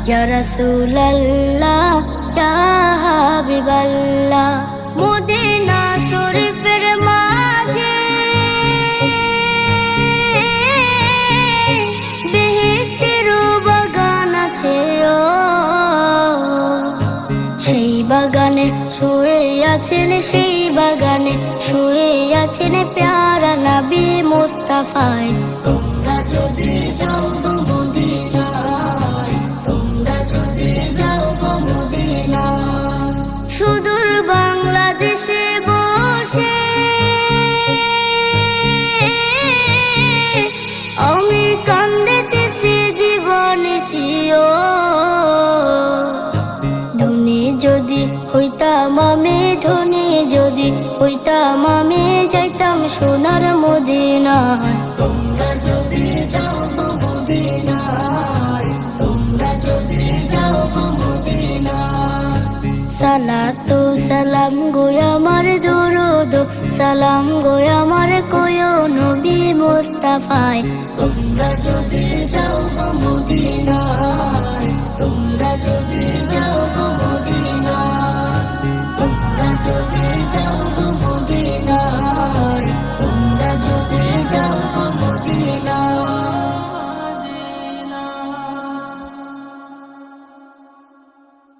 ইয়া রাসূলাল্লাহ ইয়া হাবিবাল্লাহ। Medina শরীফের মাঝে বেহেশতের বাগান আছে, ও সেই বাগানে শুয়ে আছেন, সেই বাগানে শুয়ে আছেন প্যারা নবী মুস্তাফায়। তোমরা যদি যাও গো মদিনায়, তোমরা যদি যাও গো মদিনায়, সুদূর বাংলাদেশে বসে আমি কান্দিতেছি দিবানিশি। ও ধনী যদি হইতাম আমি, ধনী যদি হইতাম আমি, যাইতাম সোনার মদিনায়। তোমরা যদি যাও গো মদিনায়, তোমরা যদি যাও গো মদিনায়, সালাতু সালাম গো আমার দুরুদ সালাম গো আমার কয়ো নবী মুস্তাফায়। তোমরা যদি যাও গো মদিনায়, তোমরা যদি যাও